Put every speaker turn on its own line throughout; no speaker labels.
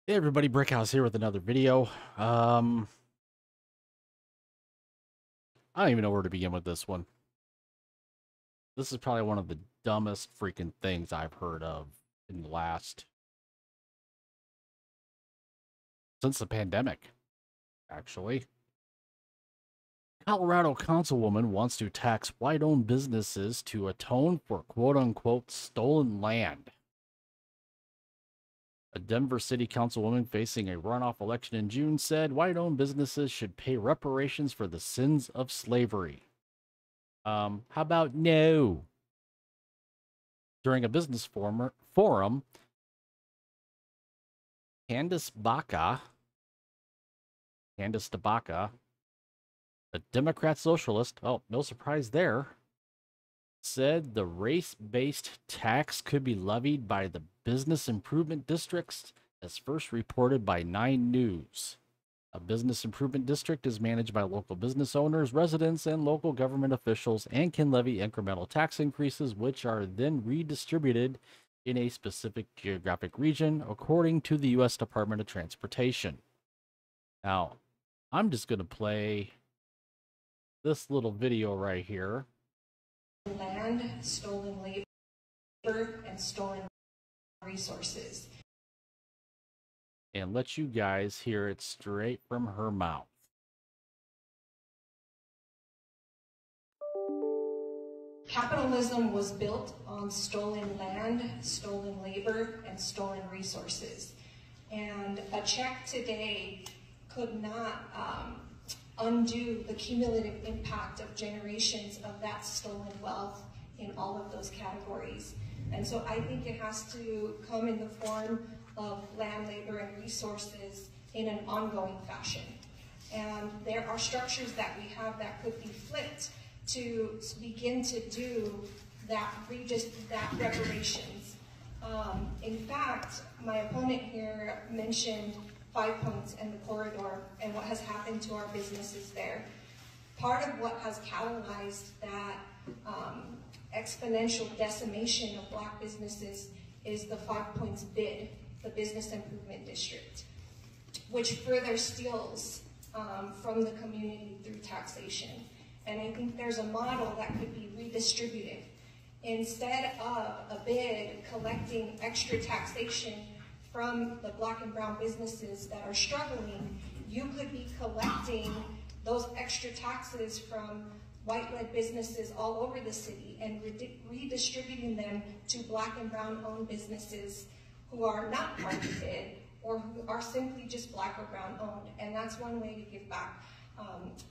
Hey everybody, Brickhouse here with another video. I don't even know where to begin with this one. This is probably one of the dumbest freaking things I've heard of in the last since the pandemic, actually. Colorado councilwoman wants to tax white-owned businesses to atone for quote-unquote stolen land. A Denver City Councilwoman facing a runoff election in June said white-owned businesses should pay reparations for the sins of slavery. How about no? During a business forum, Candace DeBaca, a Democrat socialist, oh, no surprise there, said the race-based tax could be levied by the business improvement districts as first reported by 9 News. A business improvement district is managed by local business owners, residents, and local government officials and can levy incremental tax increases, which are then redistributed in a specific geographic region, according to the U.S. Department of Transportation. Now, I'm just going to play this little video right here.
Land, stolen labor, and stolen resources.
And let you guys hear it straight from her mouth.
Capitalism was built on stolen land, stolen labor, and stolen resources. And a check today could not undo the cumulative impact of generations of that stolen wealth in all of those categories. And so I think it has to come in the form of land, labor, and resources in an ongoing fashion. And there are structures that we have that could be flipped to begin to do that reparations. In fact, my opponent here mentioned 5 Points and the corridor and what has happened to our businesses there. Part of what has catalyzed that exponential decimation of Black businesses is the 5 Points bid, the Business Improvement District, which further steals from the community through taxation. And I think there's a model that could be redistributed. Instead of a bid collecting extra taxation from the Black and brown businesses that are struggling, you could be collecting those extra taxes from white-led businesses all over the city and redistributing them to Black and brown owned businesses who are not part of the bid or who are simply just Black or brown owned. And that's one way to give back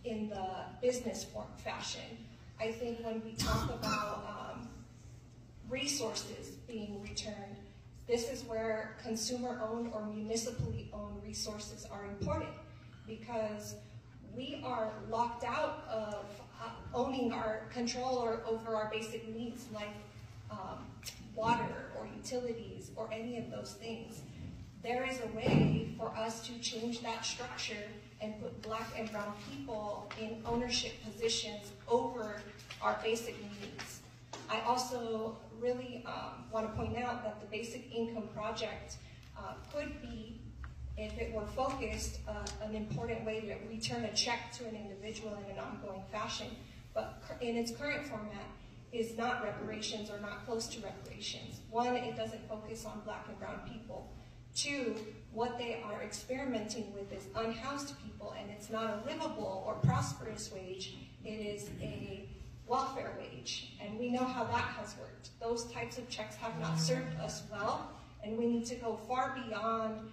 in the business form fashion. I think when we talk about resources being returned, this is where consumer-owned or municipally owned resources are important, because we are locked out of owning our control over our basic needs like water or utilities or any of those things. There is a way for us to change that structure and put Black and brown people in ownership positions over our basic needs. I also really want to point out that the Basic Income Project could be, if it were focused, an important way to return a check to an individual in an ongoing fashion. But in its current format is not reparations or not close to reparations. One, it doesn't focus on Black and brown people. Two, what they are experimenting with is unhoused people, and it's not a livable or prosperous wage, it is a welfare wage. And we know how that has worked. Those types of checks have not served us well, and we need to go far beyond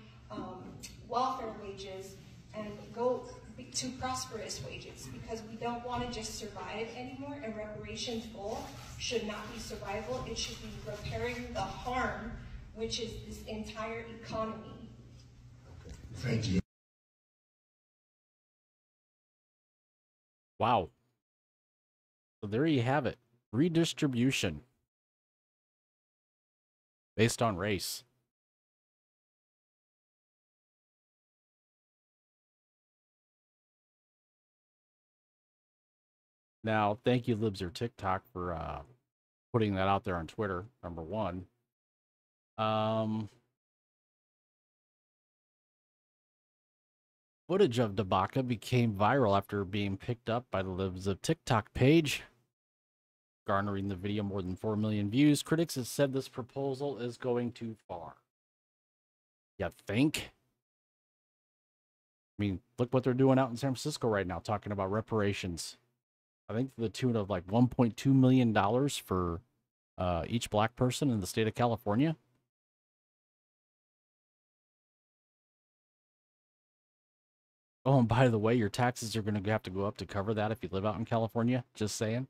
welfare wages and go to prosperous wages, because we don't want to just survive anymore, and reparations goal should not be survival, it should be repairing the harm, which is this entire economy.
Thank you.
Wow. So there you have it. Redistribution based on race. Now, thank you, Libs or TikTok, for putting that out there on Twitter, number one. Footage of Dabaka became viral after being picked up by the Libs of TikTok page, garnering the video more than 4 million views. Critics have said this proposal is going too far. You think? I mean, look what they're doing out in San Francisco right now, talking about reparations. I think to the tune of like $1.2 million for each black person in the state of California. Oh, and by the way, your taxes are going to have to go up to cover that if you live out in California. Just saying.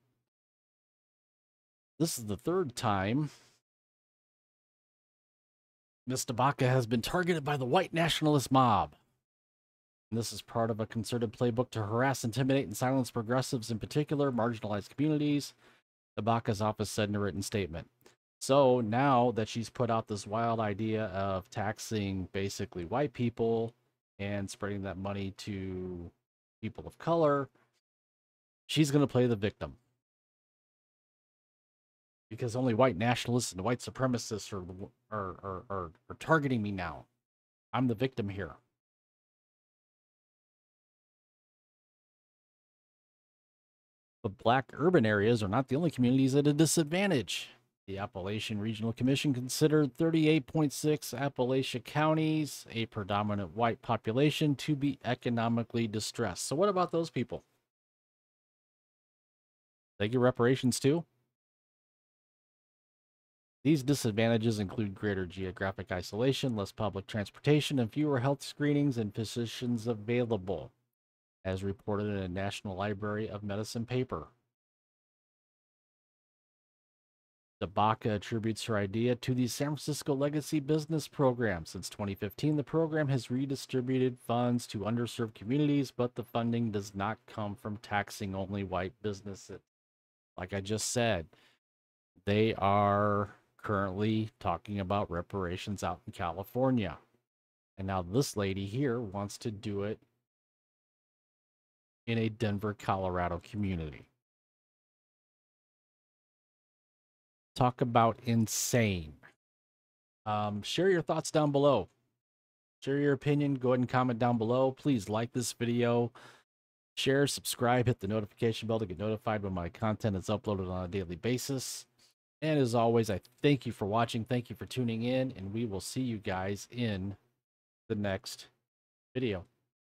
This is the third time Ms. Dabaka has been targeted by the white nationalist mob. And this is part of a concerted playbook to harass, intimidate, and silence progressives, in particular marginalized communities, Dabaka's office said in a written statement. So now that she's put out this wild idea of taxing basically white people and spreading that money to people of color, she's going to play the victim. Because only white nationalists and white supremacists are targeting me now. I'm the victim here. But black urban areas are not the only communities at a disadvantage. The Appalachian Regional Commission considered 38.6 Appalachia counties, a predominant white population, to be economically distressed. So what about those people? They get reparations too? These disadvantages include greater geographic isolation, less public transportation, and fewer health screenings and physicians available, as reported in a National Library of Medicine paper. Dabaka attributes her idea to the San Francisco Legacy Business Program. Since 2015, the program has redistributed funds to underserved communities, but the funding does not come from taxing only white businesses. Like I just said, they are currently talking about reparations out in California. And now this lady here wants to do it in a Denver, Colorado community. Talk about insane. Share your thoughts down below. Share your opinion. Go ahead and comment down below. Please like this video. Share, subscribe, hit the notification bell to get notified when my content is uploaded on a daily basis. And as always, I thank you for watching. Thank you for tuning in. And we will see you guys in the next video.